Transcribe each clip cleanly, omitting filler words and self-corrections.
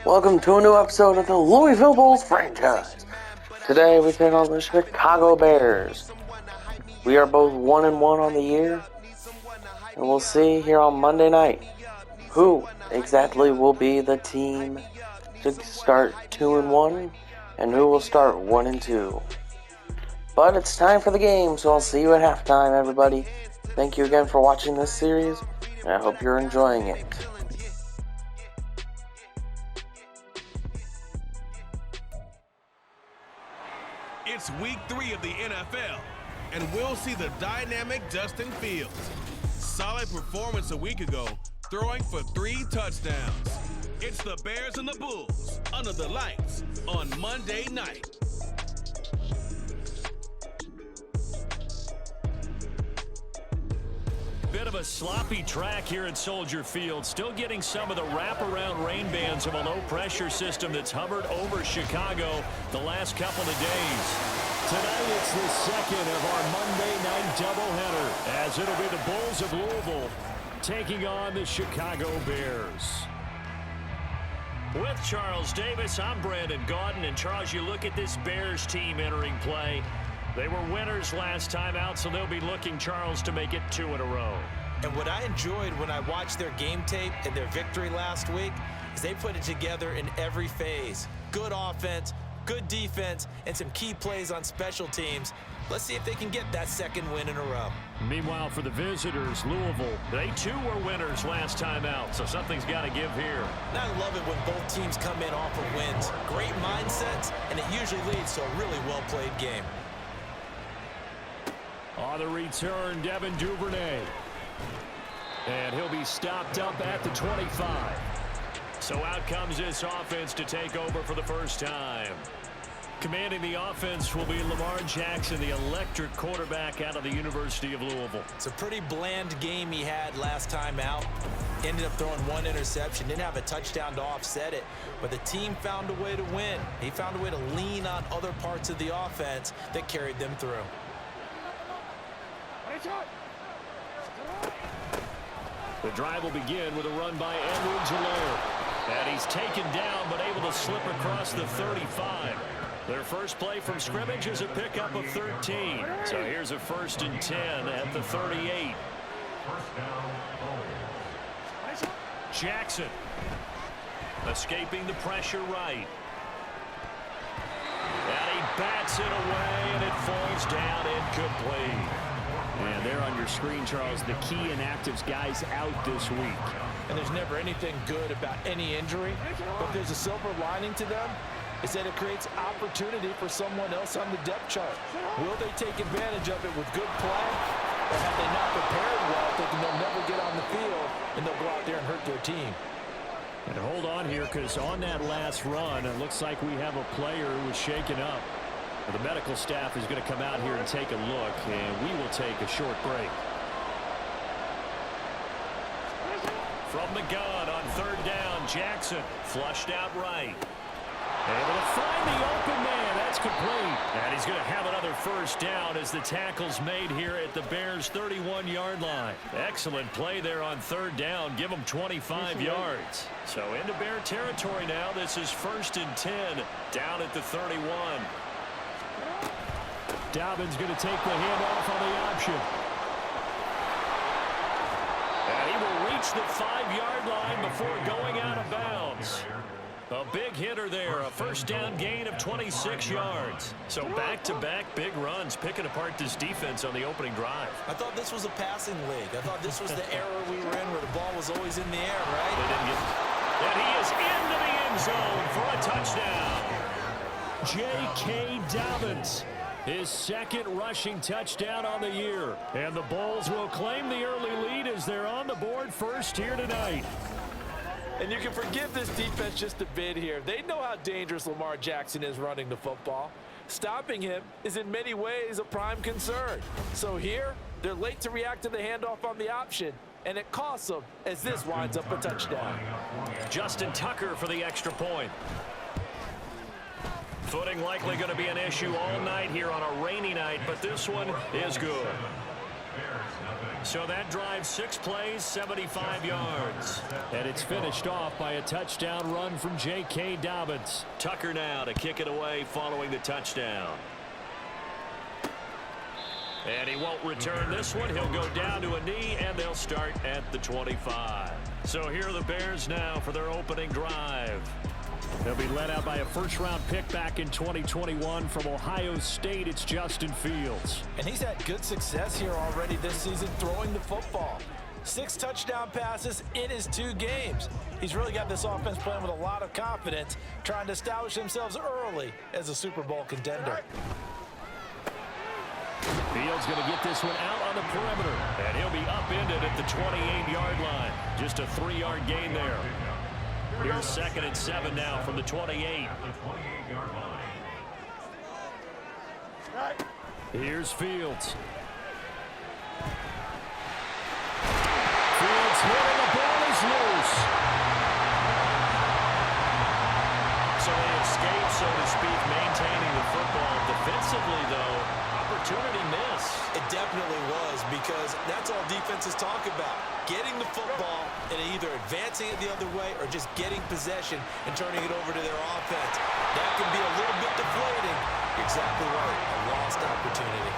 Welcome to a new episode of the Louisville Bulls franchise. Today we take on the Chicago Bears. We are both 1-1 on the year, and we'll see here on Monday night who exactly will be the team to start 2-1 and who will start 1-2. But it's time for the game, so I'll see you at halftime, everybody. Thank you again for watching this series, and I hope you're enjoying it. It's week 3 of the NFL, and we'll see the dynamic Justin Fields. Solid performance a week ago, throwing for 3 touchdowns. It's the Bears and the Bulls under the lights on Monday night. Bit of a sloppy track here at Soldier Field. Still getting some of the wraparound rain bands of a low-pressure system that's hovered over Chicago the last couple of days. Tonight it's the second of our Monday night doubleheader, as it'll be the Bulls of Louisville taking on the Chicago Bears. With Charles Davis, I'm Brandon Gaudin. And Charles, you look at this Bears team entering play. They were winners last time out, so they'll be looking, Charles, to make it 2 in a row. And what I enjoyed when I watched their game tape and their victory last week is they put it together in every phase. Good offense, good defense, and some key plays on special teams. Let's see if they can get that second win in a row. Meanwhile, for the visitors, Louisville, they too were winners last time out, so something's got to give here. And I love it when both teams come in off of wins. Great mindsets, and it usually leads to a really well-played game. On the return, Devin Duvernay. And he'll be stopped up at the 25. So out comes this offense to take over for the first time. Commanding the offense will be Lamar Jackson, the electric quarterback out of the University of Louisville. It's a pretty bland game he had last time out. Ended up throwing 1 interception, didn't have a touchdown to offset it, but the team found a way to win. He found a way to lean on other parts of the offense that carried them through. The drive will begin with a run by Edwards-Helaire. And he's taken down, but able to slip across the 35. Their first play from scrimmage is a pickup of 13. So here's a 1st and 10 at the 38. Jackson escaping the pressure right. And he bats it away, and it falls down incomplete. And there on your screen, Charles, the key inactives guys out this week. And there's never anything good about any injury, but there's a silver lining to them, is that it creates opportunity for someone else on the depth chart. Will they take advantage of it with good play, or have they not prepared well, thinking they'll never get on the field, and they'll go out there and hurt their team? And hold on here, because on that last run, it looks like we have a player who was shaken up. The medical staff is going to come out here and take a look, and we will take a short break. From the gun on 3rd down, Jackson flushed out right. Able to find the open man. That's complete. And he's going to have another 1st down as the tackle's made here at the Bears' 31-yard line. Excellent play there on 3rd down. Give them 25 yards. So into Bear territory now. This is 1st and 10 down at the 31. Dobbins going to take the handoff on the option. And he will reach the 5-yard line before going out of bounds. A big hitter there, a 1st down gain of 26 yards. So back-to-back big runs, picking apart this defense on the opening drive. I thought this was a passing league. I thought this was the era we were in where the ball was always in the air, right? They didn't get it. And he is into the end zone for a touchdown. J.K. Dobbins, his 2nd rushing touchdown on the year. And the Bulls will claim the early lead as they're on the board first here tonight. And you can forgive this defense just a bit here. They know how dangerous Lamar Jackson is running the football. Stopping him is in many ways a prime concern. So here, they're late to react to the handoff on the option, and it costs them as this winds up a touchdown. Justin Tucker for the extra point. Footing likely going to be an issue all night here on a rainy night, but this one is good. So that drive, 6 plays, 75 yards. And it's finished off by a touchdown run from J.K. Dobbins. Tucker now to kick it away following the touchdown. And he won't return this one. He'll go down to a knee, and they'll start at the 25. So here are the Bears now for their opening drive. They'll be led out by a first-round pick back in 2021 from Ohio State. It's Justin Fields. And he's had good success here already this season throwing the football. 6 touchdown passes in his 2 games. He's really got this offense playing with a lot of confidence, trying to establish themselves early as a Super Bowl contender. Fields going to get this one out on the perimeter, and he'll be upended at the 28-yard line. Just a 3-yard gain there. Here's 2nd and 7 now from the 28. Here's Fields. Fields hitting, the ball is loose. So they escape, so to speak, maintaining the football. Defensively, though, opportunity miss. It definitely was, because that's all defenses talk about. Getting the football and either advancing it the other way or just getting possession and turning it over to their offense. That can be a little bit deflating. You're exactly right. A lost opportunity.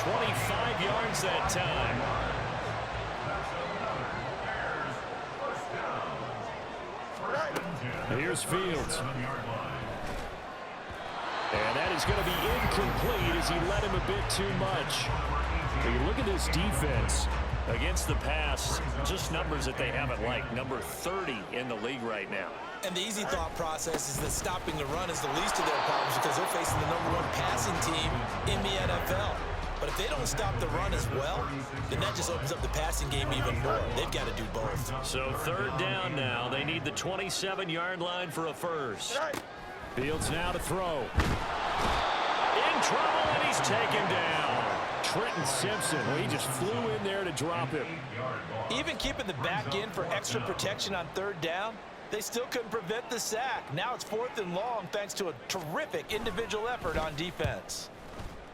25 yards that time. Here's Fields. And that is going to be incomplete as he led him a bit too much. When you look at this defense against the pass, just numbers that they haven't liked. Number 30 in the league right now. And the easy thought process is that stopping the run is the least of their problems because they're facing the #1 passing team in the NFL. But if they don't stop the run as well, then that just opens up the passing game even more. They've got to do both. So 3rd down now. They need the 27-yard line for a first. Fields now to throw. In trouble, and he's taken down. Trenton Simpson, well, he just flew in there to drop him. Even keeping the back in for extra protection on 3rd down, they still couldn't prevent the sack. Now it's 4th and long thanks to a terrific individual effort on defense.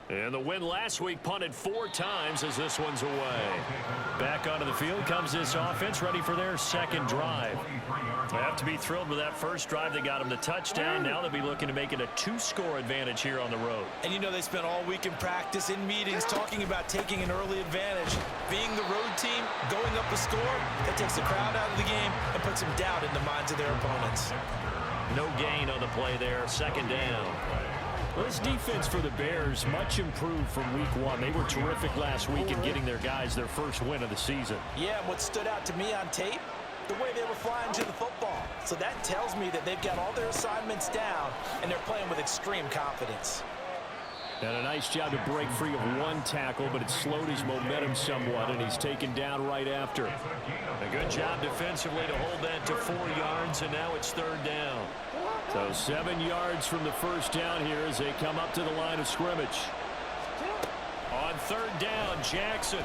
And the win last week punted 4 times as this one's away. Back onto the field comes this offense, ready for their 2nd drive. They have to be thrilled with that first drive. They got them the touchdown. Now they'll be looking to make it a 2-score advantage here on the road. And you know they spent all week in practice, in meetings, talking about taking an early advantage. Being the road team, going up a score, that takes the crowd out of the game and puts some doubt in the minds of their opponents. No gain on the play there, 2nd down. Well, this defense for the Bears, much improved from week 1. They were terrific last week in getting their guys their first win of the season. Yeah, and what stood out to me on tape, the way they were flying to the football. So that tells me that they've got all their assignments down, and they're playing with extreme confidence. And a nice job to break free of 1 tackle, but it slowed his momentum somewhat, and he's taken down right after. A good job defensively to hold that to 4 yards, and now it's 3rd down. So 7 yards from the first down here as they come up to the line of scrimmage. On 3rd down, Jackson.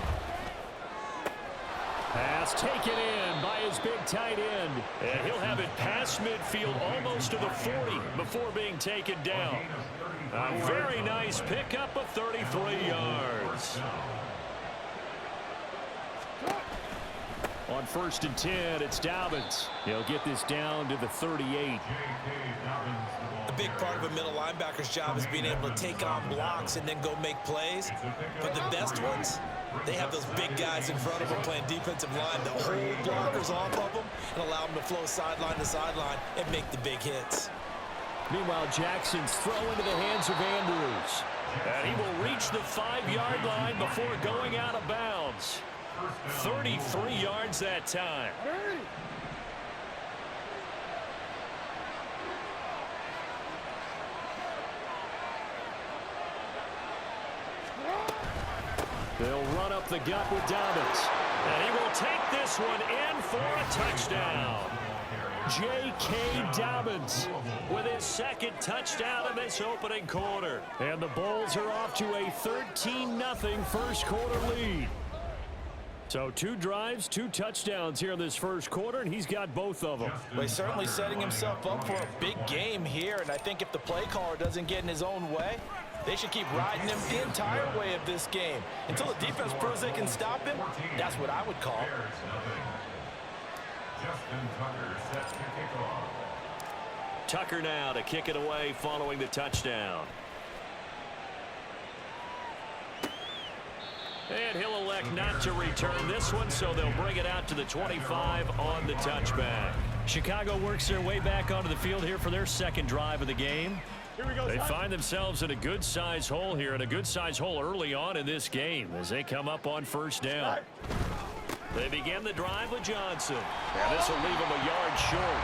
Pass taken in by his big tight end. And he'll have it past midfield almost to the 40 before being taken down. A very nice pickup of 33 yards. On 1st and 10, it's Dobbins. He'll get this down to the 38. A big part of a middle linebacker's job is being able to take on blocks and then go make plays. But the best ones, they have those big guys in front of them playing defensive line to hold blockers off of them and allow them to flow sideline to sideline and make the big hits. Meanwhile, Jackson's throw into the hands of Andrews. And he will reach the 5-yard line before going out of bounds. 33 yards that time. They'll run up the gut with Dobbins. And he will take this one in for a touchdown. J.K. Dobbins with his 2nd touchdown in this opening quarter. And the Bulls are off to a 13-0 first quarter lead. So 2 drives, 2 touchdowns here in this first quarter, and he's got both of them. Well, he's certainly setting himself up for a big game here, and I think if the play caller doesn't get in his own way, They should keep riding him the entire way of this game. Until the defense proves they can stop him, that's what I would call. Tucker now to kick it away following the touchdown. And he'll elect not to return this one, so they'll bring it out to the 25 on the touchback. Chicago works their way back onto the field here for their second drive of the game. They find themselves in a good-sized hole here, and a good-sized hole early on in this game as they come up on first down. They begin the drive with Johnson, and this will leave him a yard short.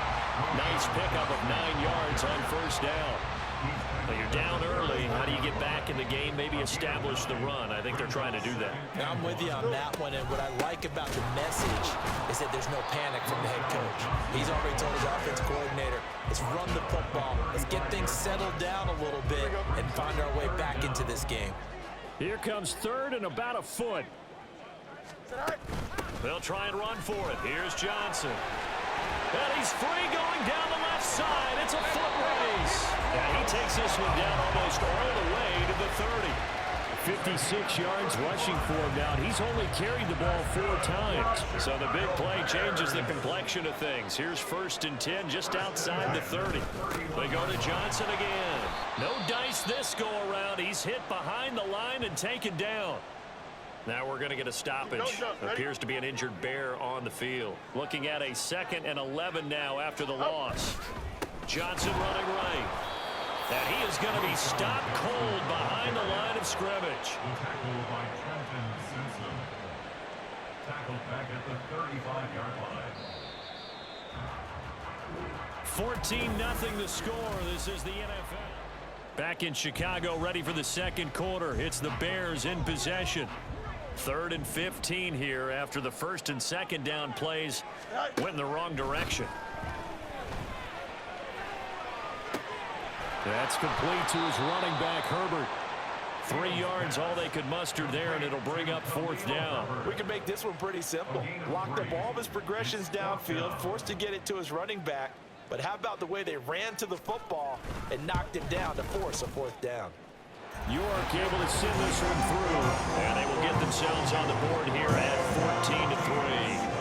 Nice pickup of 9 yards on first down. But you're down early. How do you get back in the game, maybe establish the run? I think they're trying to do that. I'm with you on that one, and what I like about the message is that there's no panic from the head coach. He's already told his offensive coordinator, let's run the football. Let's get things settled down a little bit and find our way back into this game. Here comes third and about a foot. They'll try and run for it. Here's Johnson. And he's free going down the left side. It's a foot race. And he takes this one down almost all the way to the 30. 56 yards rushing for him now. He's only carried the ball 4 times. So the big play changes the complexion of things. Here's 1st and 10 just outside the 30. They go to Johnson again. No dice this go around. He's hit behind the line and taken down. Now we're going to get a stoppage. Appears to be an injured Bear on the field. Looking at a 2nd and 11 now after the loss. Johnson running right. And he is going to be stopped cold behind the line of scrimmage. Tackled back at the 35-yard line. 14-0 the score. This is the NFL. Back in Chicago, ready for the second quarter. It's the Bears in possession. 3rd and 15 here after the 1st and 2nd down plays went in the wrong direction. That's complete to his running back, Herbert. 3 yards, all they could muster there, and it'll bring up 4th down. We can make this one pretty simple. Locked up all of his progressions downfield, forced to get it to his running back. But how about the way they ran to the football and knocked him down to force a 4th down? York able to send this one through, and they will get themselves on the board here at 14-3.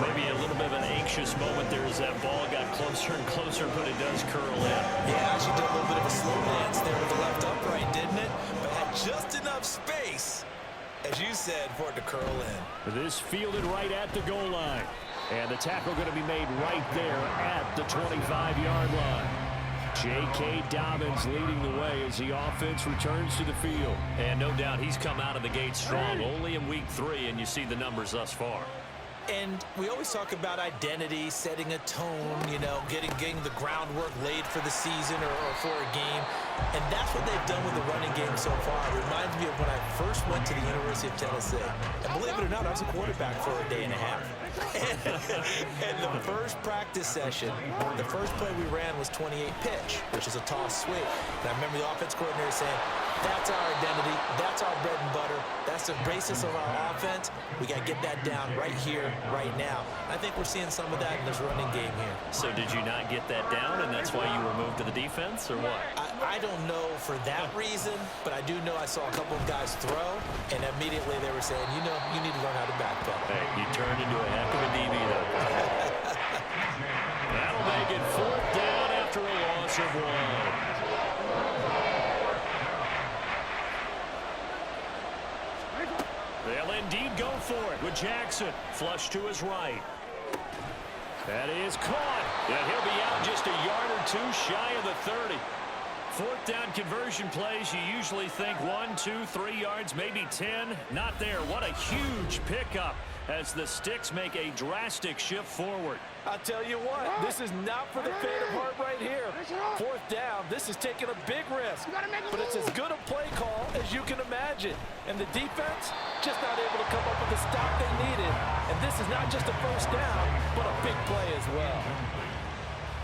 Maybe a little bit of an anxious moment there as that ball got closer and closer, but it does curl in. Yeah, actually did a little bit of a slow dance there with the left upright, didn't it? But had just enough space, as you said, for it to curl in. This fielded right at the goal line. And the tackle going to be made right there at the 25-yard line. J.K. Dobbins leading the way as the offense returns to the field. And no doubt he's come out of the gate strong, only in week 3, and you see the numbers thus far. And we always talk about identity, setting a tone, you know, getting the groundwork laid for the season or for a game. And that's what they've done with the running game so far. It reminds me of when I first went to the University of Tennessee. And believe it or not, I was a quarterback for a day and a half. And the first practice session, the first play we ran was 28 pitch, which is a toss sweep. And I remember the offense coordinator saying, that's our identity, that's our bread and butter, that's the basis of our offense. We got to get that down right here, right now. I think we're seeing some of that in this running game here. So did you not get that down, and that's why you were moved to the defense, or what? I don't know for that reason, but I do know I saw a couple of guys throw, and immediately they were saying, you know, you need to learn how to backpedal. Hey, you turned into a heck of a DB, though. That'll make it 4th down after a loss of 1. They'll indeed go for it with Jackson. Flush to his right. That is caught. And he'll be out just a yard or 2 shy of the 30. 4th down conversion plays, you usually think 1, 2, 3 yards, maybe 10. Not there. What a huge pickup as the Sticks make a drastic shift forward. I'll tell you what, this is not for the faint of heart right here. 4th down, this is taking a big risk. But it's as good a play call as you can imagine. And the defense just not able to come up with the stop they needed. And this is not just a 1st down, but a big play as well.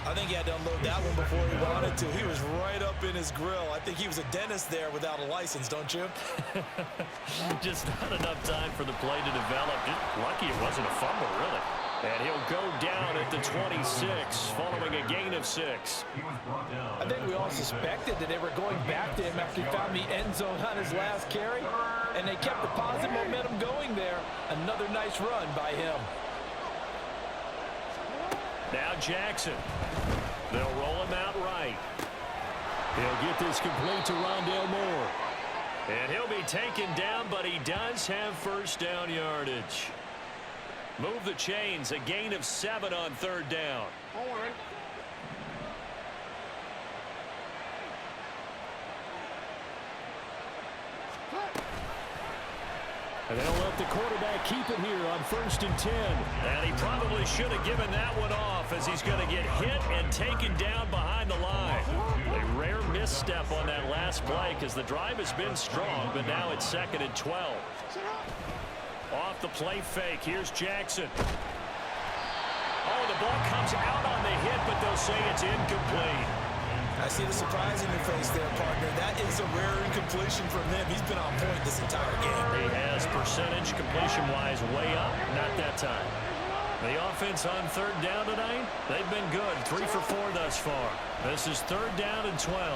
I think he had to unload that one before he wanted to. He was right up in his grill. I think he was a dentist there without a license, don't you? Just not enough time for the play to develop. Just lucky it wasn't a fumble, really. And he'll go down at the 26 following a gain of 6. I think we all suspected that they were going back to him after he found the end zone on his last carry, and they kept the positive momentum going there. Another nice run by him. Now Jackson. They'll roll him out right. He'll get this complete to Rondale Moore. And he'll be taken down, but he does have first down yardage. Move the chains, a gain of 7 on 3rd down. And they'll let the quarterback keep it here on 1st and 10. And he probably should have given that one off as he's going to get hit and taken down behind the line. A rare misstep on that last play because the drive has been strong, but now it's 2nd and 12. Off the play fake, here's Jackson. Oh, the ball comes out on the hit, but they'll say it's incomplete. I see the surprise in your face there, partner. That is a rare incompletion from him. He's been on point this entire game. He has percentage completion-wise way up, not that time. The offense on 3rd down tonight, they've been good. 3 for 4 thus far. This is 3rd down and 12. A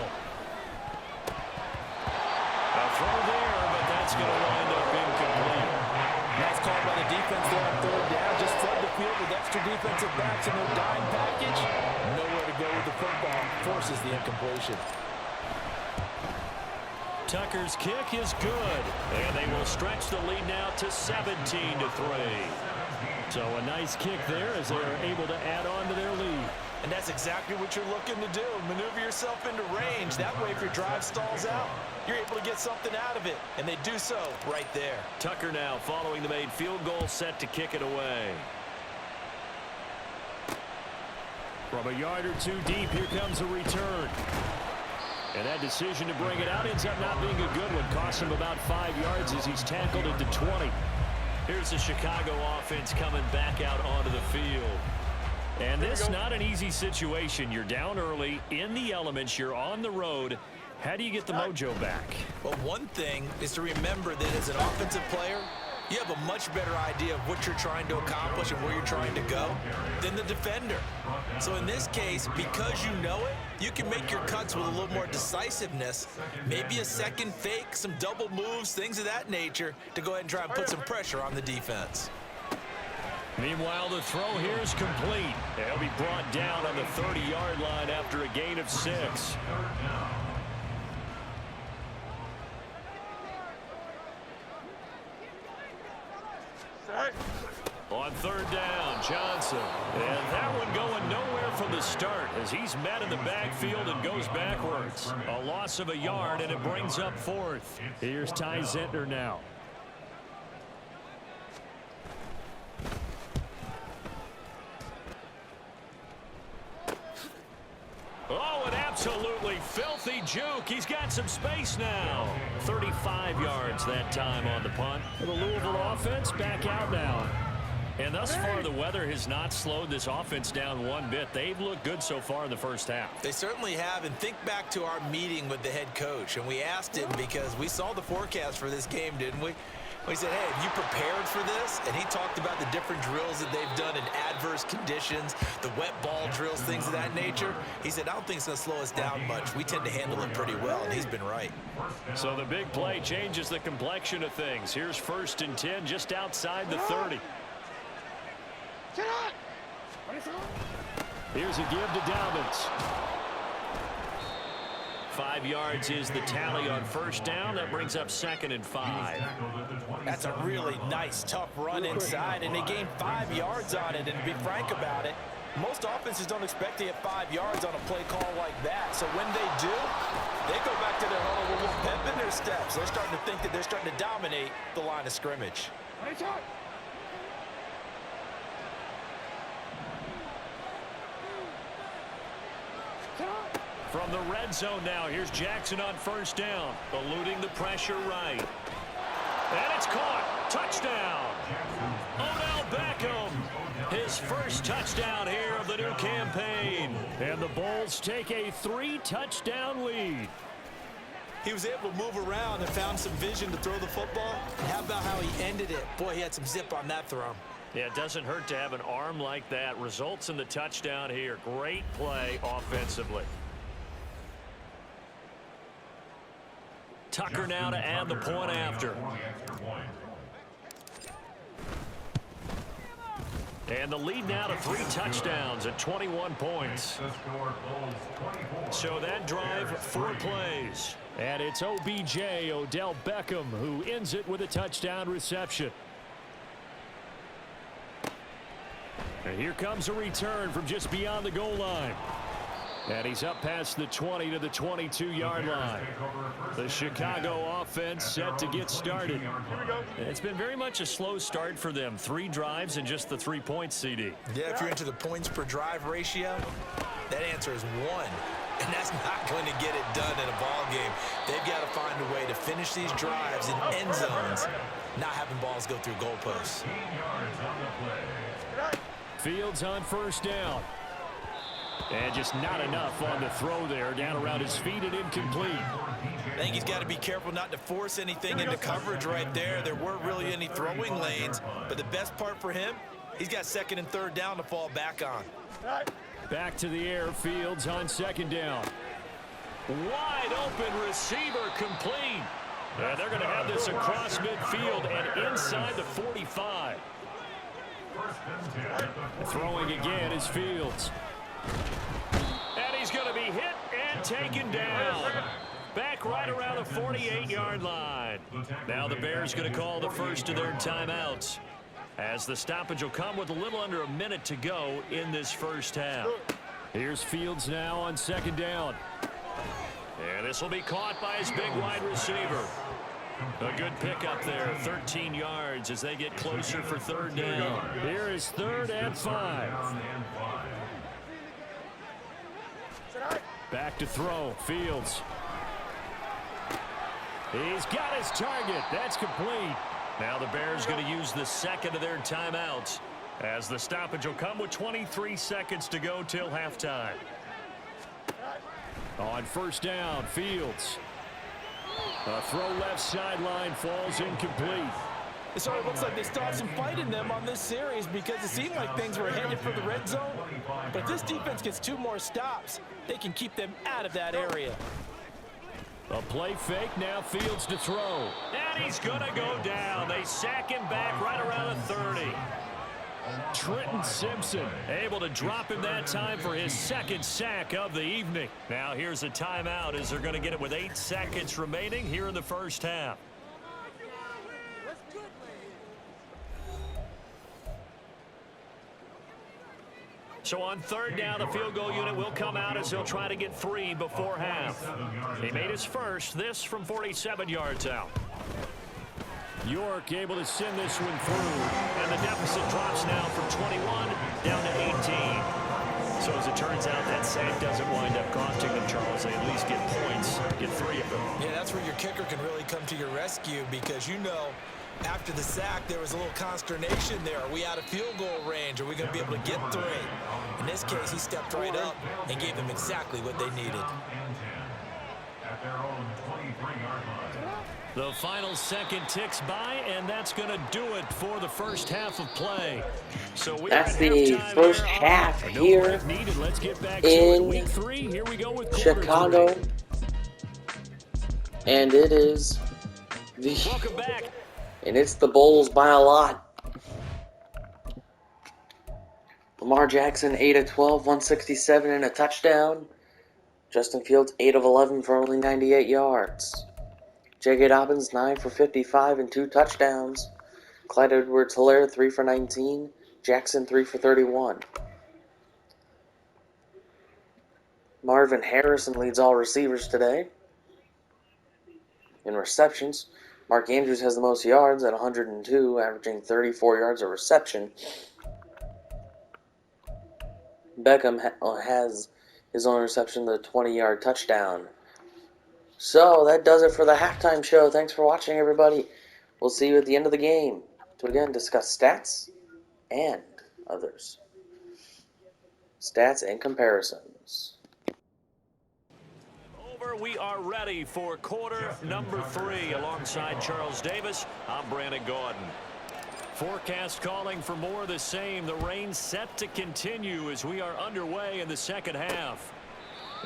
throw there, but that's going to wind up incomplete. Nice call by the defense there on 3rd down. Just flood the field with extra defensive backs in their dime package. Nowhere to go with the football. Forces the incompletion. Tucker's kick is good, and they will stretch the lead now to 17-3. So a nice kick there as they are able to add on to their lead. And that's exactly what you're looking to do. Maneuver yourself into range. That way, if your drive stalls out, you're able to get something out of it. And they do so right there. Tucker now following the made field goal, set to kick it away. From a yard or 2 deep, here comes a return. And that decision to bring it out ends up not being a good one. Cost him about 5 yards as he's tackled at the 20. Here's the Chicago offense coming back out onto the field. And this is not an easy situation. You're down early, in the elements, you're on the road. How do you get the mojo back? Well, one thing is to remember that as an offensive player, you have a much better idea of what you're trying to accomplish and where you're trying to go than the defender. So in this case, because you know it, you can make your cuts with a little more decisiveness, maybe a second fake, some double moves, things of that nature, to go ahead and try and put some pressure on the defense. Meanwhile, the throw here is complete. They'll be brought down on the 30-yard line after a gain of 6. On 3rd down, Johnson. And that one going nowhere from the start as he's met in the backfield and goes backwards. A loss of a yard, and it brings up 4th. Here's Ty Zentner now. Oh, an absolutely filthy juke. He's got some space now. 35 yards that time on the punt. The Louisville offense back out now. And thus far, the weather has not slowed this offense down one bit. They've looked good so far in the first half. They certainly have. And think back to our meeting with the head coach. And we asked him because we saw the forecast for this game, didn't we? We said, hey, have you prepared for this? And he talked about the different drills that they've done in adverse conditions, the wet ball drills, things of that nature. He said, I don't think it's going to slow us down much. We tend to handle it pretty well, and he's been right. So the big play changes the complexion of things. Here's 1st and 10 just outside the 30. Here's a give to Dobbins. 5 yards is the tally on 1st down. That brings up 2nd and 5. That's a really nice, tough run inside, and they gained 5 yards on it. And to be frank about it, most offenses don't expect to get 5 yards on a play call like that. So when they do, they go back to their huddle with a little pep in their steps. They're starting to think that they're starting to dominate the line of scrimmage. From the red zone now, here's Jackson on 1st down, eluding the pressure right. And it's caught. Touchdown. Odell Beckham. His first touchdown here of the new campaign. And the Bulls take a 3-touchdown lead. He was able to move around and found some vision to throw the football. And how about how he ended it? Boy, he had some zip on that throw. Yeah, it doesn't hurt to have an arm like that. Results in the touchdown here. Great play offensively. Tucker now to add the point after. And the lead now to 3 touchdowns at 21 points. So that drive, 4 plays. And it's OBJ, Odell Beckham, who ends it with a touchdown reception. And here comes a return from just beyond the goal line. And he's up past the 20 to the 22-yard line. The Chicago offense set to get started. It's been very much a slow start for them. 3 drives and just the 3 points, CD. Yeah, if you're into the points per drive ratio, that answer is 1. And that's not going to get it done in a ball game. They've got to find a way to finish these drives in end zones, not having balls go through goalposts. Fields on first down. And just not enough on the throw there. Down around his feet and incomplete. I think he's got to be careful not to force anything into coverage right there. There weren't really any throwing lanes. But the best part for him, he's got 2nd and 3rd down to fall back on. Back to the air. Fields on 2nd down. Wide open receiver complete. And they're going to have this across midfield and inside the 45. Throwing again is Fields. And he's going to be hit and taken down. Back right around the 48-yard line. Now the Bears going to call the first of their timeouts, as the stoppage will come with a little under a minute to go in this first half. Here's Fields now on 2nd down. And this will be caught by his big wide receiver. A good pickup there, 13 yards as they get closer for 3rd down. Here is 3rd and 5. Back to throw, Fields. He's got his target. That's complete. Now the Bears going to use the 2nd of their timeouts, as the stoppage will come with 23 seconds to go till halftime. On first down, Fields. A throw left sideline, falls incomplete. It sort of looks like they still have some fight in them on this series, because it seemed like things were headed for the red zone. But if this defense gets 2 more stops, they can keep them out of that area. A play fake, now Fields to throw. And he's going to go down. They sack him back right around the 30. Trenton Simpson able to drop him that time for his 2nd sack of the evening. Now here's a timeout, as they're going to get it with 8 seconds remaining here in the first half. So on 3rd down, the field goal unit will come out as he'll try to get 3 before half. He made his first, this from 47 yards out. York able to send this one through, and the deficit drops now from 21 down to 18. So as it turns out, that sack doesn't wind up costing them, Charles. They at least get points, get 3 of them. Yeah, that's where your kicker can really come to your rescue, because after the sack, there was a little consternation there. Are we out of field goal range? Are we going to be able to get 3? In this case, he stepped right up and gave them exactly what they needed. At their own 23-yard line. The final second ticks by, and that's going to do it for the first half of play. So that's the first half here Let's get back in to week 3. Here we go with Chicago. 3. And it is Welcome back. And it's the Bulls by a lot. Lamar Jackson, 8 of 12, 167 and a touchdown. Justin Fields, 8 of 11 for only 98 yards. J.K. Dobbins, 9 for 55 and 2 touchdowns. Clyde Edwards-Helaire, 3 for 19. Jackson, 3 for 31. Marvin Harrison leads all receivers today. In receptions, Mark Andrews has the most yards at 102, averaging 34 yards a reception. Beckham has his own reception, the 20-yard touchdown. So that does it for the halftime show. Thanks for watching, everybody. We'll see you at the end of the game to again discuss stats and others. Stats and comparisons. We are ready for quarter number 3. Alongside Charles Davis, I'm Brandon Gordon. Forecast calling for more of the same. The rain set to continue as we are underway in the second half.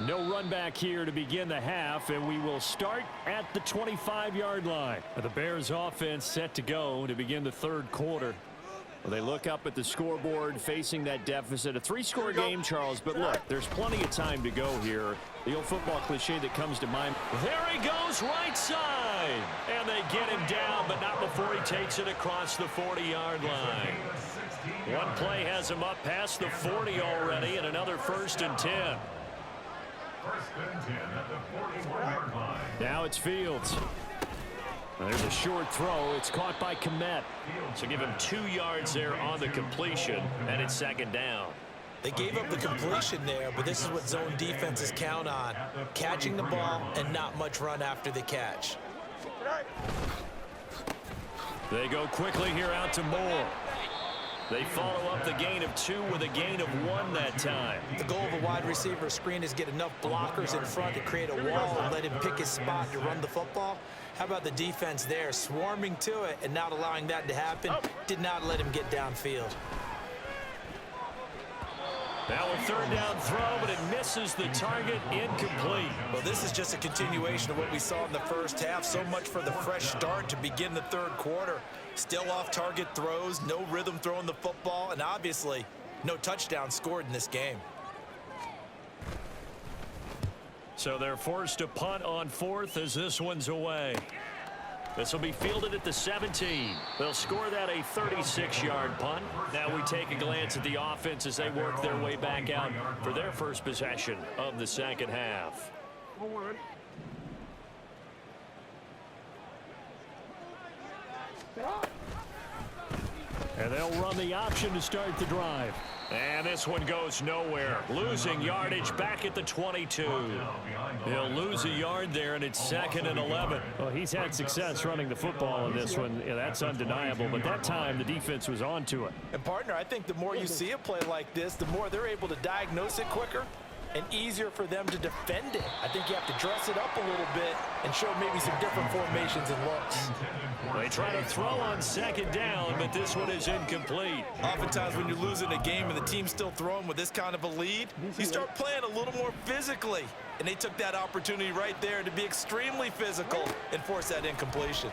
No run back here to begin the half, and we will start at the 25-yard line. The Bears offense set to go to begin the third quarter. Well, they look up at the scoreboard facing that deficit. A 3-score game, Charles, but look, there's plenty of time to go here. The old football cliche that comes to mind. There he goes, right side. And they get him down, but not before he takes it across the 40-yard line. One play has him up past the 40 already, and another 1st and 10. 1st and 10 at the 41-yard line. Now it's Fields. There's a short throw. It's caught by Komet. So give him 2 yards there on the completion, and it's 2nd down. They gave up the completion there, but this is what zone defenses count on. Catching the ball and not much run after the catch. They go quickly here out to Moore. They follow up the gain of 2 with a gain of 1 that time. The goal of a wide receiver screen is get enough blockers in front to create a wall and let him pick his spot to run the football. How about the defense there, swarming to it and not allowing that to happen? Did not let him get downfield. Now a 3rd down throw, but it misses the target, incomplete. Well, this is just a continuation of what we saw in the first half. So much for the fresh start to begin the third quarter. Still off-target throws, no rhythm throwing the football, and obviously no touchdown scored in this game. So they're forced to punt on 4th as this one's away. This will be fielded at the 17. They'll score that a 36-yard punt. Now we take a glance at the offense as they work their way back out for their first possession of the second half. And they'll run the option to start the drive. And this one goes nowhere. Losing yardage back at the 22. They'll lose a yard there, and it's 2nd and 11. Well, he's had success running the football in this one. Yeah, that's undeniable. But that time, the defense was on to it. And, partner, I think the more you see a play like this, the more they're able to diagnose it quicker and easier for them to defend it. I think you have to dress it up a little bit and show maybe some different formations and looks. They try to throw on 2nd down, but this one is incomplete. Oftentimes when you're losing a game and the team's still throwing with this kind of a lead, you start playing a little more physically. And they took that opportunity right there to be extremely physical and force that incompletion.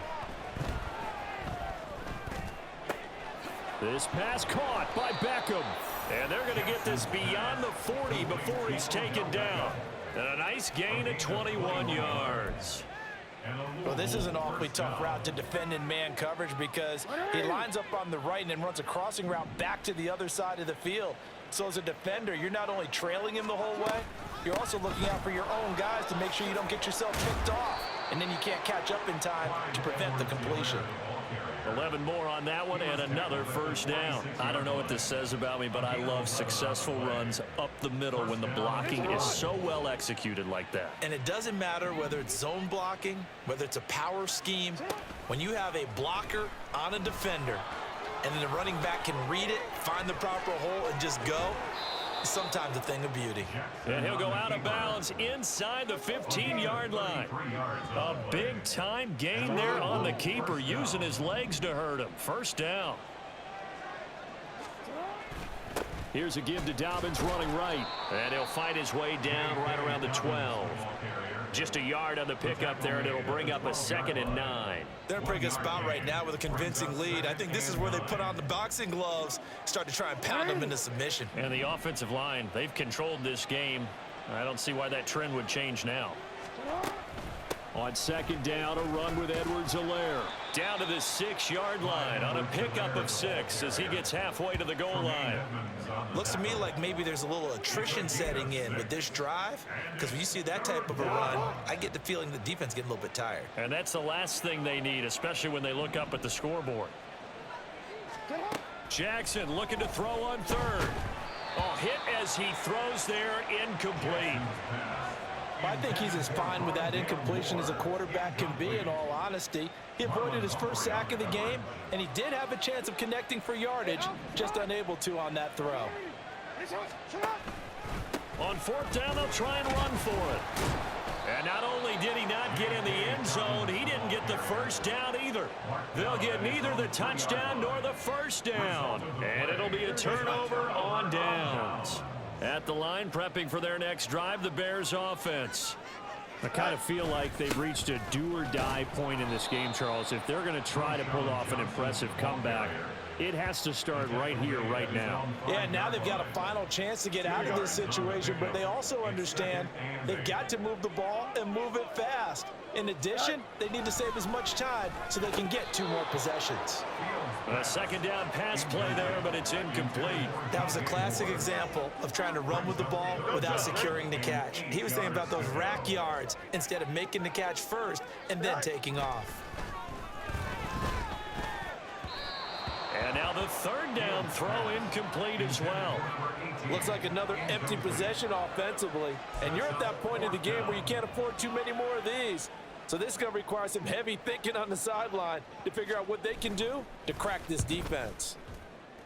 This pass caught by Beckham. And they're going to get this beyond the 40 before he's taken down. And a nice gain of 21 yards. Well, this is an awfully tough route to defend in man coverage because he lines up on the right and then runs a crossing route back to the other side of the field. So as a defender, you're not only trailing him the whole way, you're also looking out for your own guys to make sure you don't get yourself picked off. And then you can't catch up in time to prevent the completion. 11 more on that one and another 1st down. I don't know what this says about me, but I love successful runs up the middle when the blocking is so well executed like that. And it doesn't matter whether it's zone blocking, whether it's a power scheme. When you have a blocker on a defender and then the running back can read it, find the proper hole, and just go, it's sometimes a thing of beauty. And he'll go out of bounds inside the 15-yard line. A big-time gain there on the keeper, using his legs to hurt him. 1st down. Here's a give to Dobbins running right. And he'll fight his way down right around the 12. Just a yard on the pickup there, and it'll bring up a 2nd and 9. They're in a pretty good spot right now with a convincing lead. I think this is where they put on the boxing gloves, start to try and pound them into submission. And the offensive line, they've controlled this game. I don't see why that trend would change now. On 2nd down, a run with Edwards-Helaire. Down to the 6-yard line on a pickup of 6 as he gets halfway to the goal line. Looks to me like maybe there's a little attrition setting in with this drive, because when you see that type of a run, I get the feeling the defense getting a little bit tired. And that's the last thing they need, especially when they look up at the scoreboard. Jackson looking to throw on 3rd. Oh, hit as he throws there, incomplete. I think he's as fine with that incompletion as a quarterback can be, in all honesty. He avoided his first sack of the game, and he did have a chance of connecting for yardage, just unable to on that throw. On 4th down, they'll try and run for it. And not only did he not get in the end zone, he didn't get the first down either. They'll get neither the touchdown nor the first down. And it'll be a turnover on downs. At the line, prepping for their next drive, the Bears offense. I kind of feel like they've reached a do-or-die point in this game, Charles. If they're going to try to pull off an impressive comeback, it has to start right here, right now. Yeah, now they've got a final chance to get out of this situation, but they also understand they've got to move the ball and move it fast. In addition, they need to save as much time so they can get 2 more possessions. A second down pass play there, but it's incomplete. That was a classic example of trying to run with the ball without securing the catch. He was thinking about those rack yards instead of making the catch first and then taking off. And now the third down throw incomplete as well. Looks like another empty possession offensively. And you're at that point in the game where you can't afford too many more of these. So this is going to require some heavy thinking on the sideline to figure out what they can do to crack this defense.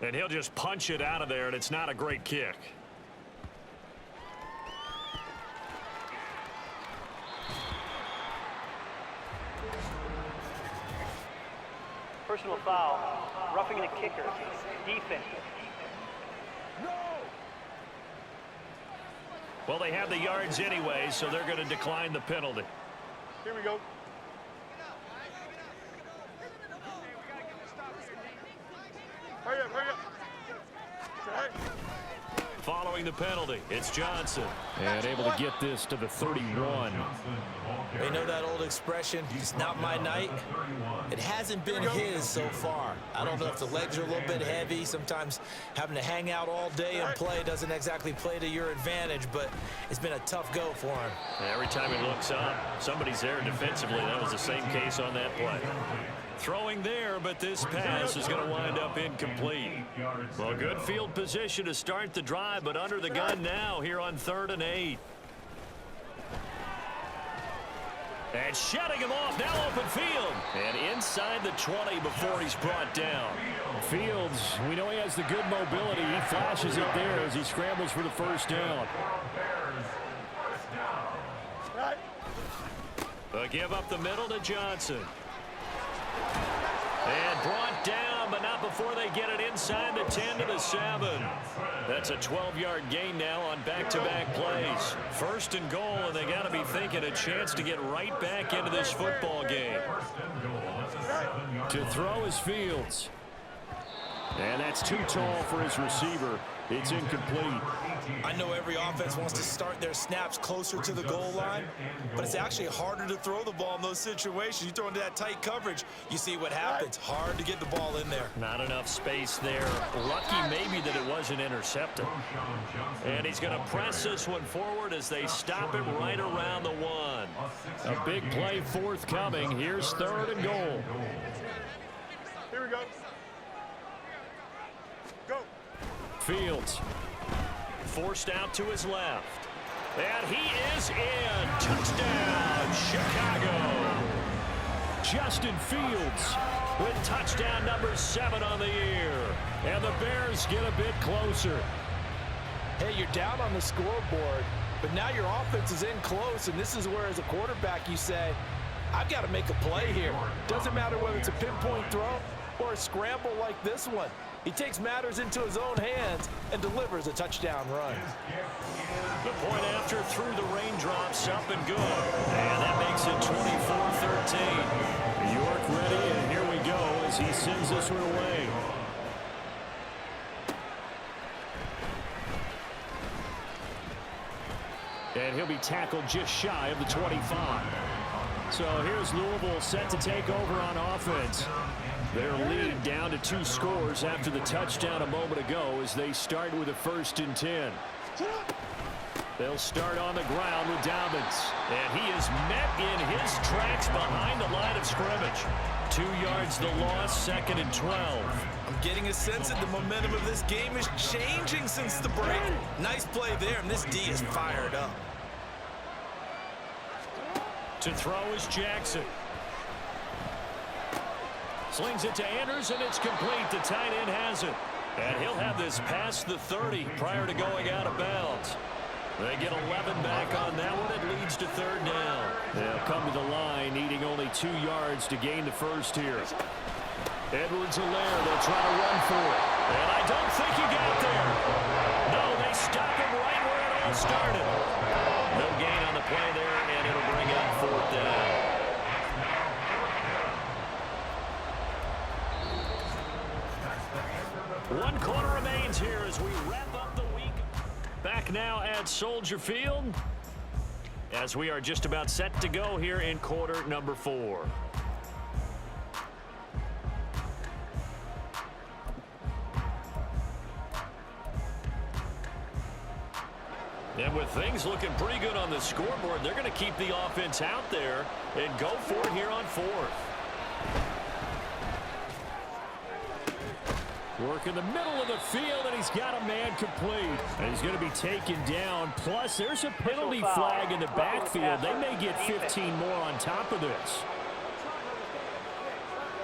And he'll just punch it out of there, and it's not a great kick. Personal foul, roughing the kicker, defense. Well, they have the yards anyway, so they're going to decline the penalty. Here we go. Hurry up, hurry up. Following the penalty, it's Johnson. And able to get this to the 31. They know that old expression, it's not my night. It hasn't been his so far. I don't know if the legs are a little bit heavy. Sometimes having to hang out all day and play doesn't exactly play to your advantage, but it's been a tough go for him. Every time he looks up, somebody's there defensively. That was the same case on that play. Throwing there, but this pass is going to wind up incomplete. Well, good field position to start the drive, but under the gun now here on 3rd and 8. And shutting him off, now open field. And inside the 20 before he's brought down. Fields, we know he has the good mobility. He flashes it there as he scrambles for the first down. They'll give up the middle to Johnson. And brought down, but not before they get it inside the 10 to the 7. That's a 12-yard gain now on back-to-back plays. 1st and goal, and they got to be thinking a chance to get right back into this football game. To throw is Fields. And that's too tall for his receiver. It's incomplete. I know every offense wants to start their snaps closer to the goal line, but it's actually harder to throw the ball in those situations. You throw into that tight coverage, you see what happens. Hard to get the ball in there. Not enough space there. Lucky maybe that it wasn't intercepted. And he's going to press this one forward as they stop him right around the 1. A big play forthcoming. Here's 3rd and goal. Here we go. Go. Fields forced out to his left. And he is in. Touchdown, Chicago. Justin Fields with touchdown number 7 on the year. And the Bears get a bit closer. Hey, you're down on the scoreboard, but now your offense is in close, and this is where, as a quarterback, you say, I've got to make a play here. Doesn't matter whether it's a pinpoint throw or a scramble like this one. He takes matters into his own hands and delivers a touchdown run. The point after through the raindrops, up and good. And that makes it 24-13. York ready, and here we go as he sends this one away. And he'll be tackled just shy of the 25. So here's Louisville set to take over on offense. Their lead down to 2 scores after the touchdown a moment ago as they start with a 1st and 10. They'll start on the ground with Dobbins. And he is met in his tracks behind the line of scrimmage. 2 yards the loss, 2nd and 12. I'm getting a sense that the momentum of this game is changing since the break. Nice play there, and this D is fired up. To throw is Jackson. Slings it to Anders, and it's complete. The tight end has it. And he'll have this past the 30 prior to going out of bounds. They get 11 back on that one. It leads to 3rd down. They'll come to the line, needing only 2 yards to gain the first here. Edwards-Helaire, they'll try to run for it. And I don't think he got there. No, they stop him right where it all started. No gain on the play there, and it'll bring up 4th down. One quarter remains here as we wrap up the week. Back now at Soldier Field as we are just about set to go here in quarter number 4. And with things looking pretty good on the scoreboard, they're going to keep the offense out there and go for it here on 4th. Work in the middle of the field, and he's got a man complete. And he's going to be taken down. Plus, there's a penalty flag in the backfield. They may get 15 more on top of this.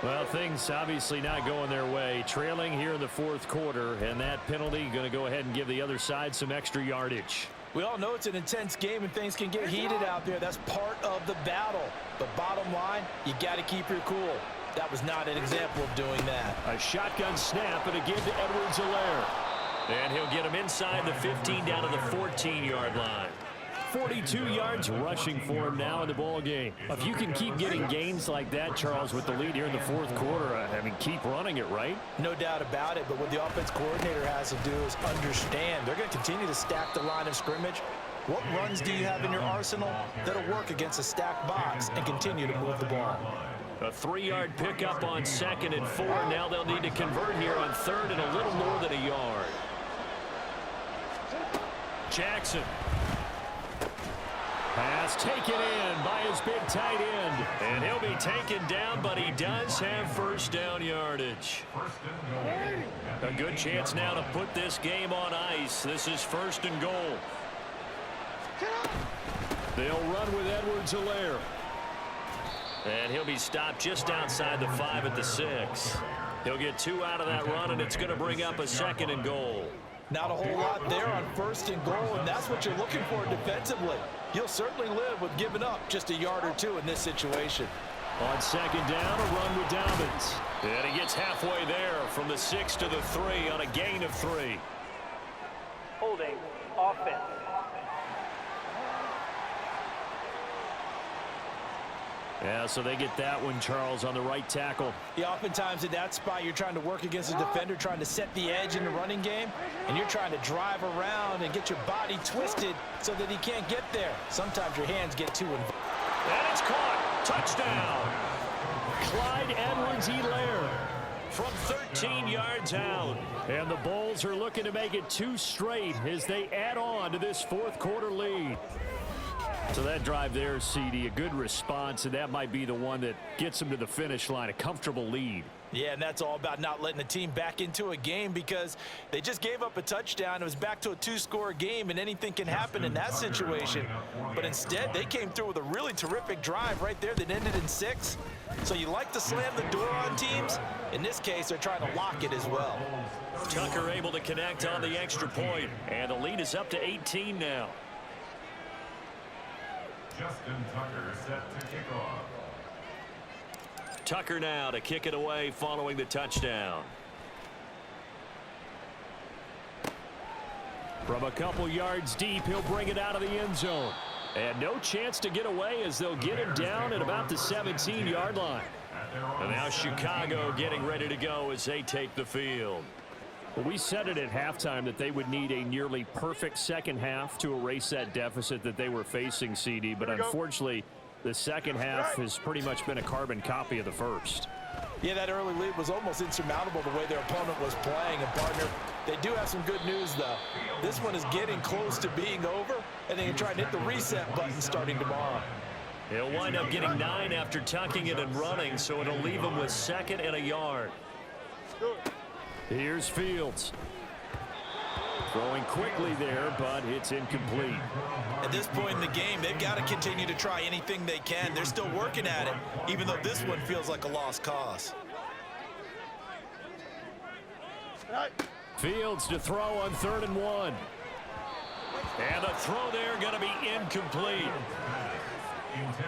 Well, things obviously not going their way. Trailing here in the 4th quarter, and that penalty going to go ahead and give the other side some extra yardage. We all know it's an intense game and things can get heated out there. That's part of the battle. But bottom line, you got to keep your cool. That was not an example of doing that. A shotgun snap and again to Edwards-Helaire. And he'll get him inside the 15 down to the 14-yard line. 42 yards rushing for him now in the ball game. If you can keep getting gains like that, Charles, with the lead here in the 4th quarter, I mean, keep running it, right? No doubt about it, but what the offense coordinator has to do is understand they're going to continue to stack the line of scrimmage. What runs do you have in your arsenal that'll work against a stacked box and continue to move the ball? A 3-yard pickup on 2nd and 4. Now they'll need to convert here on 3rd and a little more than a yard. Jackson. Pass taken in by his big tight end. And he'll be taken down, but he does have 1st down yardage. A good chance now to put this game on ice. This is 1st and goal. They'll run with Edwards-Helaire. And he'll be stopped just outside the 5 at the 6. He'll get 2 out of that run, and it's going to bring up a 2nd and goal. Not a whole lot there on 1st and goal, and that's what you're looking for defensively. You'll certainly live with giving up just a yard or 2 in this situation. On 2nd down, a run with Dobbins. And he gets halfway there from the 6 to the 3 on a gain of 3. Holding offense. Yeah, so they get that one, Charles, on the right tackle. Yeah, oftentimes in that spot, you're trying to work against a defender, trying to set the edge in the running game, and you're trying to drive around and get your body twisted so that he can't get there. Sometimes your hands get too involved. And it's caught. Touchdown. Clyde Edwards-Helaire from 13 yards out. And the Bulls are looking to make it 2 straight as they add on to this 4th quarter lead. So that drive there, CD, a good response, and that might be the one that gets them to the finish line, a comfortable lead. Yeah, and that's all about not letting the team back into a game because they just gave up a touchdown. It was back to a 2-score game, and anything can happen in that situation. But instead, they came through with a really terrific drive right there that ended in 6. So you like to slam the door on teams. In this case, they're trying to lock it as well. Tucker able to connect on the extra point, and the lead is up to 18 now. Justin Tucker set to kick off. Tucker now to kick it away following the touchdown. From a couple yards deep, he'll bring it out of the end zone. And no chance to get away as they'll get him down at about the 17-yard line. And now Chicago getting ready to go as they take the field. Well, we said it at halftime that they would need a nearly perfect second half to erase that deficit that they were facing, CD. But unfortunately, the second half has pretty much been a carbon copy of the first. Yeah, that early lead was almost insurmountable the way their opponent was playing. And, partner, they do have some good news, though. This one is getting close to being over, and they can try and hit the reset button starting tomorrow. He'll wind up getting 9 after tucking it and running, so it'll leave him with 2nd and a yard. Here's Fields. Throwing quickly there, but it's incomplete. At this point in the game, they've got to continue to try anything they can. They're still working at it, even though this one feels like a lost cause. Fields to throw on 3rd and 1. And the throw there going to be incomplete.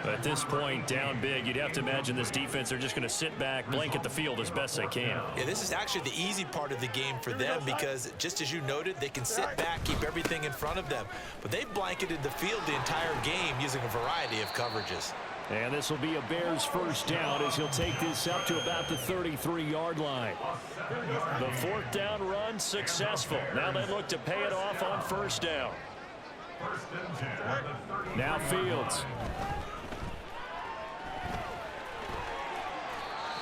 At this point, down big, you'd have to imagine this defense are just going to sit back, blanket the field as best they can. Yeah, this is actually the easy part of the game for them because, just as you noted, they can sit back, keep everything in front of them. But they've blanketed the field the entire game using a variety of coverages. And this will be a Bears first down as he'll take this up to about the 33-yard line. The fourth down run successful. Now they look to pay it off on first down. Now Fields.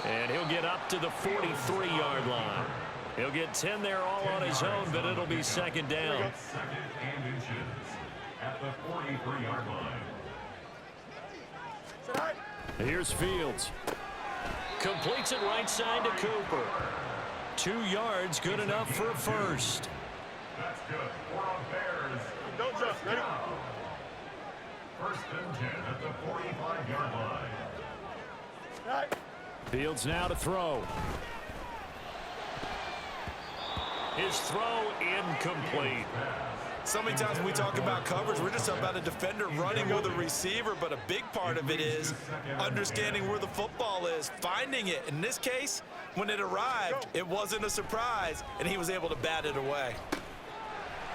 And he'll get up to the 43-yard line. He'll get 10 there all on his own, but it'll be second down. Second and inches at the 43-yard line. Here's Fields. Completes it right side to Cooper. 2 yards, good enough for a first. That's good. 4 on Bears. Don't jump. Ready? First and 10 at the 45-yard line. All right. Fields now to throw. His throw incomplete. So many times when we talk about coverage, we're just about a defender running with a receiver, but a big part of it is understanding where the football is, finding it. In this case, when it arrived, it wasn't a surprise, and he was able to bat it away.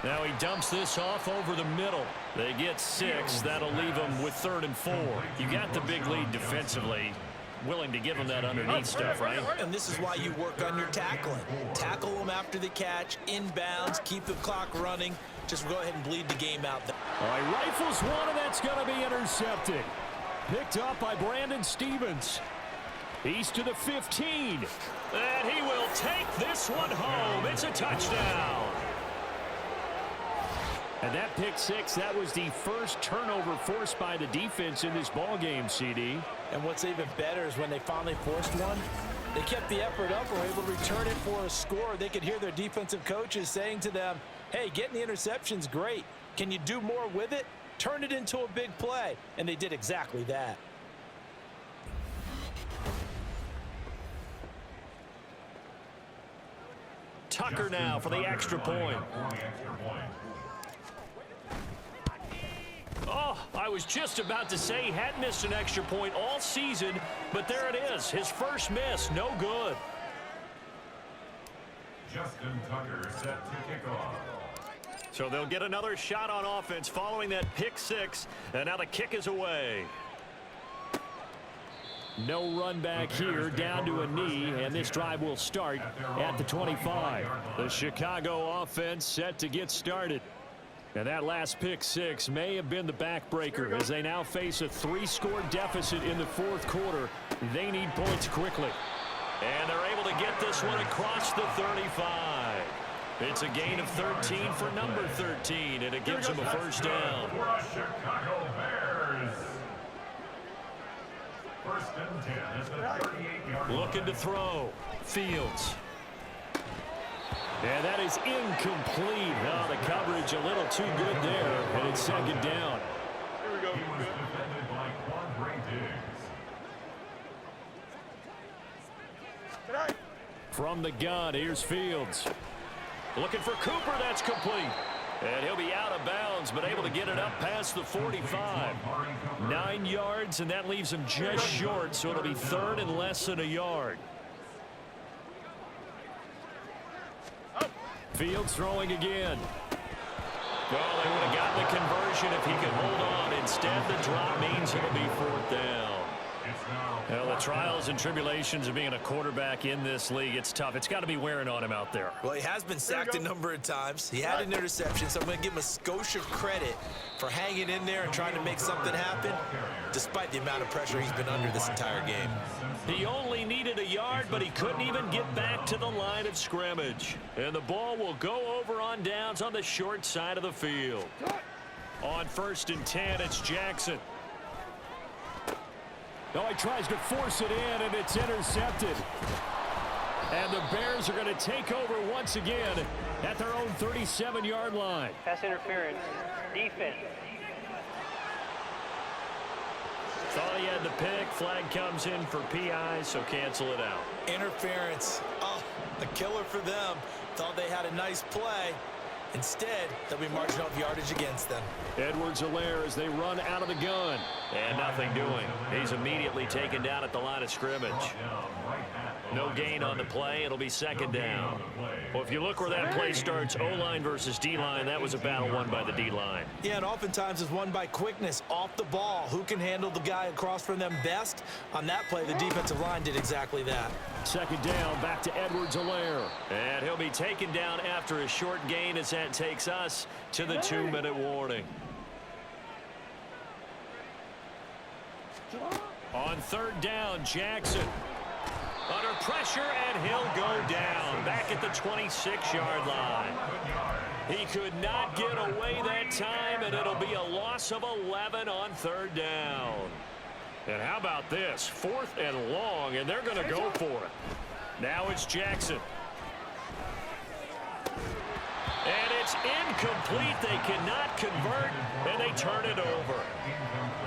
Now he dumps this off over the middle. They get 6. That'll leave them with 3rd and 4. You got the big lead defensively. Willing to give them that underneath stuff, right? And this is why you work on your tackling. Tackle them after the catch, inbounds, keep the clock running. Just go ahead and bleed the game out there. All right, rifles one, and that's going to be intercepted. Picked up by Brandon Stevens. He's to the 15. And he will take this one home. It's a touchdown. And that pick 6, that was the first turnover forced by the defense in this ballgame, CD. And what's even better is when they finally forced one, they kept the effort up and were able to return it for a score. They could hear their defensive coaches saying to them, hey, getting the interception's great. Can you do more with it? Turn it into a big play. And they did exactly that. Tucker now for the extra point. Oh, I was just about to say he had missed an extra point all season, but there it is. His first miss, no good. Justin Tucker set to kick off. So they'll get another shot on offense following that pick 6, and now the kick is away. No run back here, down to a knee, and this drive will start at the 25. The Chicago offense set to get started. And that last pick 6 may have been the backbreaker as they now face a 3-score deficit in the 4th quarter. They need points quickly. And they're able to get this one across the 35. It's a gain of 13 for number 13, and it gives them a first down. For the Chicago Bears. First and 10 at the 38-yard line. Looking to throw. Fields. And that is incomplete. Oh, the coverage a little too good there, and it's second down. Here we go. He was defended by Quandre Diggs. From the gun, here's Fields. Looking for Cooper, that's complete. And he'll be out of bounds, but able to get it up past the 45. 9 yards, and that leaves him just short, so it'll be 3rd and less than a yard. Fields throwing again. Well, they would have gotten the conversion if he could hold on. Instead, the drop means it'll be 4th down. Well, the trials and tribulations of being a quarterback in this league, it's tough. It's got to be wearing on him out there. Well, he has been sacked a number of times. He had an interception, so I'm going to give him a Scotia credit for hanging in there and trying to make something happen, despite the amount of pressure he's been under this entire game. He only needed a yard, but he couldn't even get back to the line of scrimmage. And the ball will go over on downs on the short side of the field. On 1st and 10, it's Jackson. Oh, he tries to force it in, and it's intercepted. And the Bears are going to take over once again at their own 37-yard line. Pass interference. Defense. Thought he had the pick. Flag comes in for PI, so cancel it out. Interference. Oh, a killer for them. Thought they had a nice play, Instead, they'll be marching off yardage against them. Edwards-Helaire as they run out of the gun. And nothing doing. He's immediately taken down at the line of scrimmage. No gain on the play. It'll be second down. Well, if you look where that play starts, O-line versus D-line, that was a battle won by the D-line. Yeah, and oftentimes it's won by quickness off the ball. Who can handle the guy across from them best? On that play, the defensive line did exactly that. Second down, back to Edwards-Helaire. And he'll be taken down after a short gain as that takes us to the 2-minute warning. On third down, Jackson. Under pressure, and he'll go down back at the 26-yard line. He could not get away that time, and it'll be a loss of 11 on third down. And how about this? 4th and long, and they're going to go for it. Now it's Jackson. And it's incomplete. They cannot convert, and they turn it over.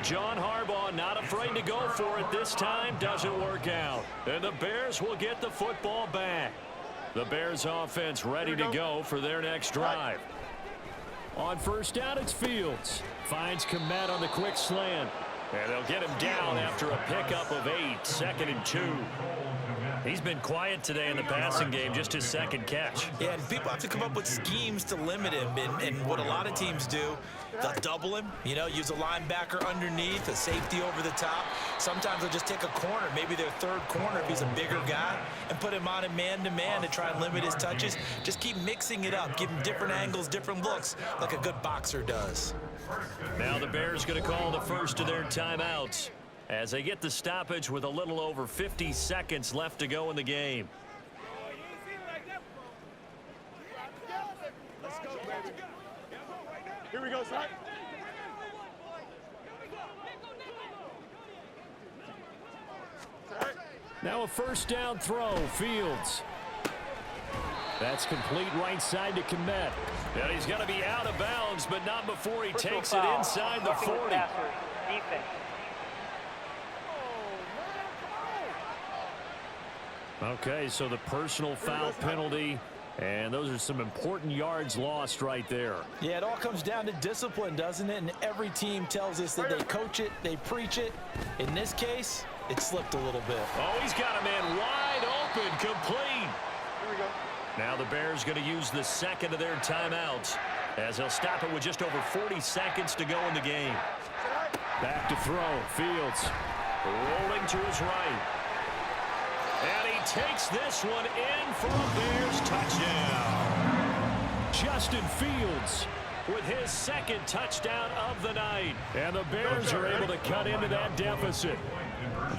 John Harbaugh not afraid to go for it this time. Doesn't work out. And the Bears will get the football back. The Bears offense ready to go for their next drive. On first down, it's Fields. Finds Kmet on the quick slant. And they'll get him down after a pickup of 8. 2nd and 2. He's been quiet today in the passing game, just his second catch. Yeah, and people have to come up with schemes to limit him. And what a lot of teams do, they'll double him, use a linebacker underneath, a safety over the top. Sometimes they'll just take a corner, maybe their third corner if he's a bigger guy, and put him on a man-to-man to try and limit his touches. Just keep mixing it up, give him different angles, different looks, like a good boxer does. Now the Bears going to call the first of their timeouts as they get the stoppage with a little over 50 seconds left to go in the game. Let's go, baby. Here we go, son. Now a first down throw, Fields. That's complete right side to Kmet. And he's going to be out of bounds, but not before he takes it inside the 40. Okay, so the personal foul penalty, and those are some important yards lost right there. Yeah, it all comes down to discipline, doesn't it? And every team tells us that they coach it, they preach it. In this case, it slipped a little bit. Oh, he's got a man wide open, complete. Here we go. Now the Bears going to use the second of their timeouts as they'll stop it with just over 40 seconds to go in the game. Back to throw, Fields rolling to his right. And he takes this one in for a Bears touchdown. Justin Fields with his second touchdown of the night. And the Bears are able to cut into that deficit.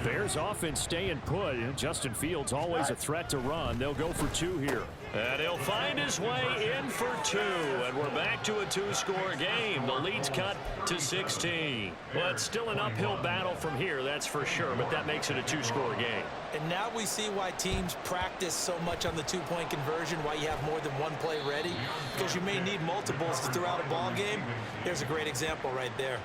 Bears offense staying put. Justin Fields always a threat to run. They'll go for 2 here. And he'll find his way in for 2. And we're back to a 2-score game. The lead's cut to 16. Well, it's still an uphill battle from here, that's for sure. But that makes it a 2-score game. And now we see why teams practice so much on the 2-point conversion, why you have more than one play ready. Because you may need multiples throughout a ball game. Here's a great example right there.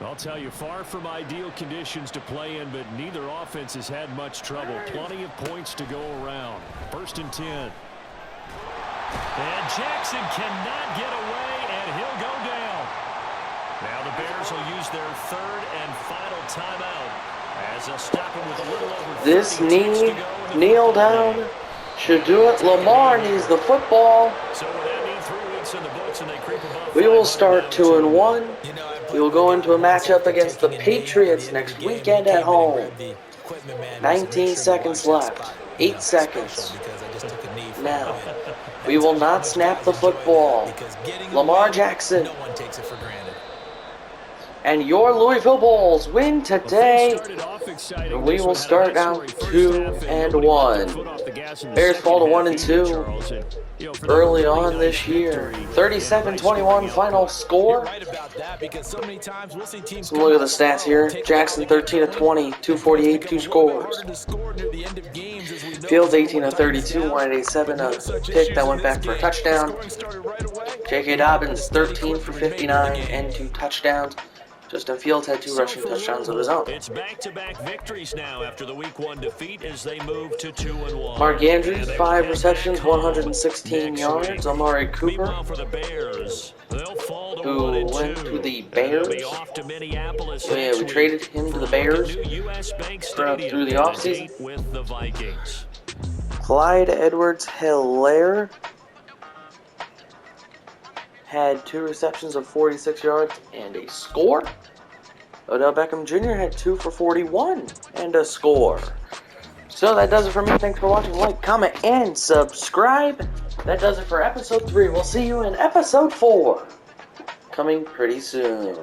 I'll tell you, far from ideal conditions to play in, but neither offense has had much trouble. Plenty of points to go around. 1st and 10. And Jackson cannot get away, and he'll go down. Now the Bears will use their 3rd and final timeout as they'll stop him with a little over This 30 ticks to knee, go in the kneel football game. down, should do it. Lamar needs the football. So with that need 3 weeks in the books and they creep above We will 500 start now, 2-1. We will go into a matchup against the Patriots next weekend at home. 19 seconds left. 8 seconds. Now, we will not snap the football. Lamar Jackson and your Louisville Bulls win today. We will start out 2-1. Bears fall to 1-2 early on this year. 37-21 final score. So look at the stats here. Jackson 13 of 20, 248, 2 scores. Fields 18 of 32, 187, a pick that went back for a touchdown. J.K. Dobbins 13 for 59 and 2 touchdowns. Justin Fields had 2 rushing touchdowns of his own. It's back-to-back victories now after the Week 1 defeat as they move to 2-1. Mark Andrews, 5 receptions, 116 yards. Amari Cooper, for the Bears, who went to the Bears. Yeah, we traded him to the Bears through the offseason. With the Vikings. Clyde Edwards-Helaire had 2 receptions of 46 yards and a score. Odell Beckham Jr. had 2 for 41 and a score. So that does it for me. Thanks for watching. Like, comment, and subscribe. That does it for episode 3. We'll see you in episode 4. Coming pretty soon.